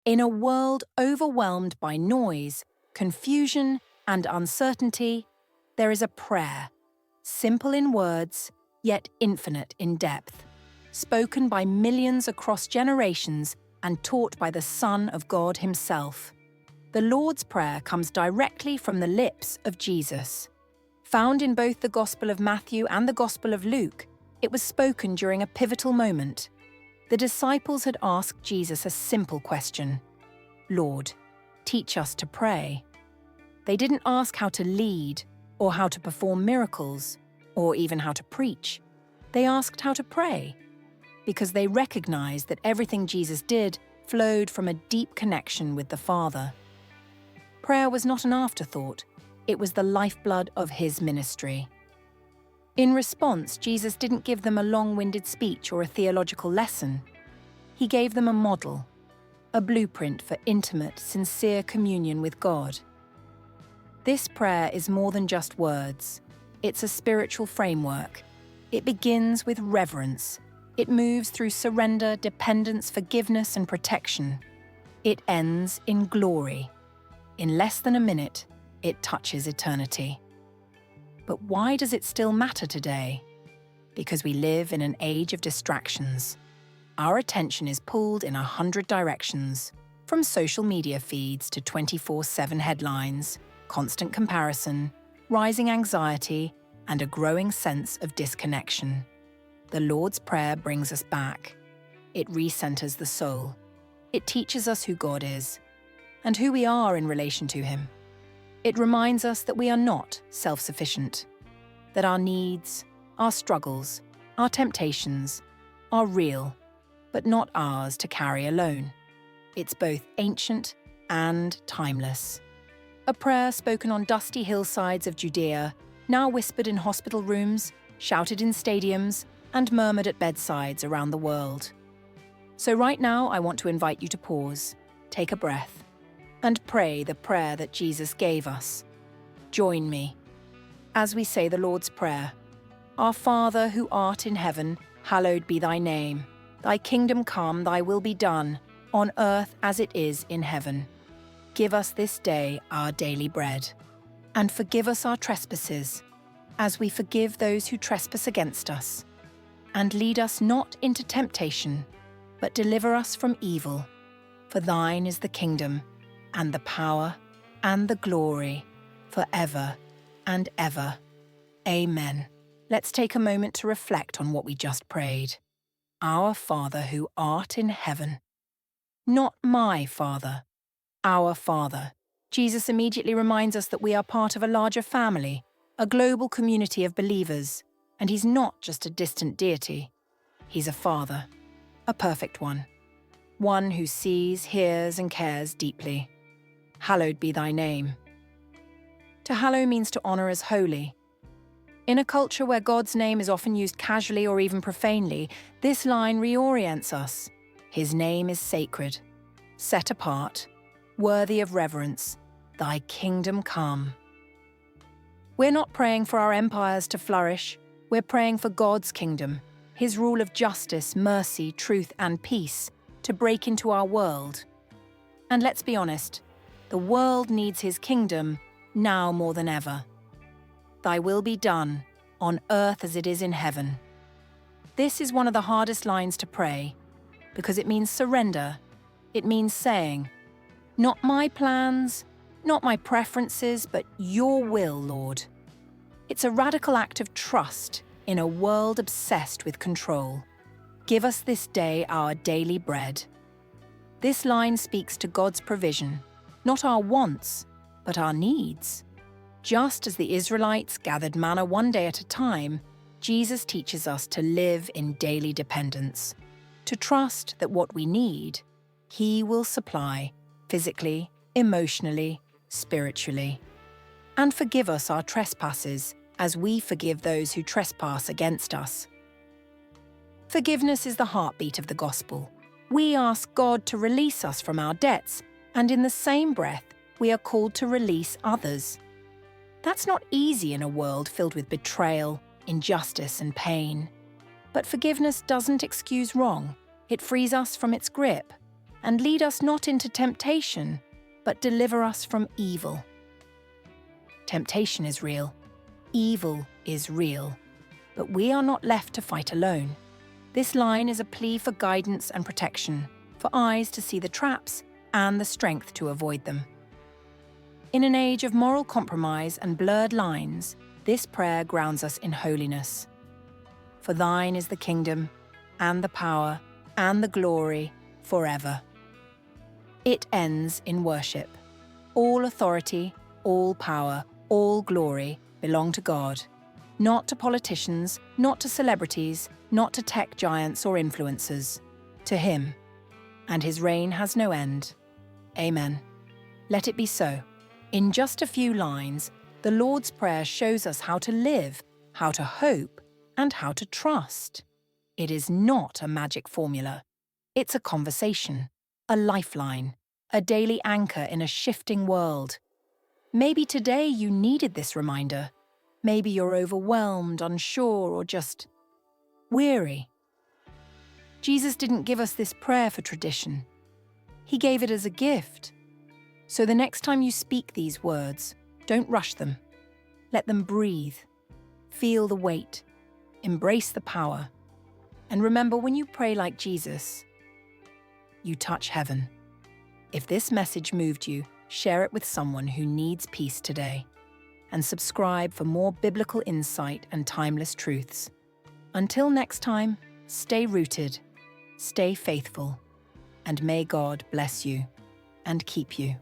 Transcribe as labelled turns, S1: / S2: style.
S1: In a world overwhelmed by noise, confusion, and uncertainty, there is a prayer, simple in words, yet infinite in depth, spoken by millions across generations and taught by the Son of God himself. The Lord's Prayer comes directly from the lips of Jesus. Found in both the Gospel of Matthew and the Gospel of Luke, it was spoken during a pivotal moment. The disciples had asked Jesus a simple question: "Lord, teach us to pray." They didn't ask how to lead, or how to perform miracles, or even how to preach. They asked how to pray, because they recognized that everything Jesus did flowed from a deep connection with the Father. Prayer was not an afterthought, it was the lifeblood of his ministry. In response, Jesus didn't give them a long-winded speech or a theological lesson. He gave them a model, a blueprint for intimate, sincere communion with God. This prayer is more than just words. It's a spiritual framework. It begins with reverence. It moves through surrender, dependence, forgiveness, and protection. It ends in glory. In less than a minute, it touches eternity. But why does it still matter today? Because we live in an age of distractions. Our attention is pulled in 100 directions, from social media feeds to 24/7 headlines, constant comparison, rising anxiety, and a growing sense of disconnection. The Lord's Prayer brings us back. It recenters the soul. It teaches us who God is and who we are in relation to him. It reminds us that we are not self-sufficient, that our needs, our struggles, our temptations are real, but not ours to carry alone. It's both ancient and timeless. A prayer spoken on dusty hillsides of Judea, now whispered in hospital rooms, shouted in stadiums, and murmured at bedsides around the world. So right now, I want to invite you to pause, take a breath, and pray the prayer that Jesus gave us. Join me as we say the Lord's Prayer. Our Father who art in heaven, hallowed be thy name. Thy kingdom come, thy will be done, on earth as it is in heaven. Give us this day our daily bread. And forgive us our trespasses, as we forgive those who trespass against us. And lead us not into temptation, but deliver us from evil. For thine is the kingdom, and the power, and the glory, forever and ever. Amen. Let's take a moment to reflect on what we just prayed. Our Father who art in heaven. Not my Father, our Father. Jesus immediately reminds us that we are part of a larger family, a global community of believers, and he's not just a distant deity. He's a Father, a perfect one who sees, hears, and cares deeply. Hallowed be thy name. To hallow means to honor as holy. In a culture where God's name is often used casually or even profanely, this line reorients us. His name is sacred, set apart, worthy of reverence. Thy kingdom come. We're not praying for our empires to flourish. We're praying for God's kingdom, his rule of justice, mercy, truth, and peace to break into our world. And let's be honest, the world needs his kingdom now more than ever. Thy will be done, on earth as it is in heaven. This is one of the hardest lines to pray, because it means surrender. It means saying, not my plans, not my preferences, but your will, Lord. It's a radical act of trust in a world obsessed with control. Give us this day our daily bread. This line speaks to God's provision, not our wants, but our needs. Just as the Israelites gathered manna one day at a time, Jesus teaches us to live in daily dependence, to trust that what we need, he will supply, physically, emotionally, spiritually. And forgive us our trespasses, as we forgive those who trespass against us. Forgiveness is the heartbeat of the gospel. We ask God to release us from our debts, and in the same breath, we are called to release others. That's not easy in a world filled with betrayal, injustice, and pain. But forgiveness doesn't excuse wrong. It frees us from its grip. And lead us not into temptation, but deliver us from evil. Temptation is real. Evil is real. But we are not left to fight alone. This line is a plea for guidance and protection, for eyes to see the traps and the strength to avoid them. In an age of moral compromise and blurred lines, this prayer grounds us in holiness. For thine is the kingdom, and the power, and the glory, forever. It ends in worship. All authority, all power, all glory belong to God, not to politicians, not to celebrities, not to tech giants or influencers, to Him. And His reign has no end. Amen. Let it be so. In just a few lines, the Lord's Prayer shows us how to live, how to hope, and how to trust. It is not a magic formula. It's a conversation, a lifeline, a daily anchor in a shifting world. Maybe today you needed this reminder. Maybe you're overwhelmed, unsure, or just weary. Jesus didn't give us this prayer for tradition. He gave it as a gift. So the next time you speak these words, don't rush them. Let them breathe. Feel the weight. Embrace the power. And remember, when you pray like Jesus, you touch heaven. If this message moved you, share it with someone who needs peace today. And subscribe for more biblical insight and timeless truths. Until next time, stay rooted, stay faithful, and may God bless you and keep you.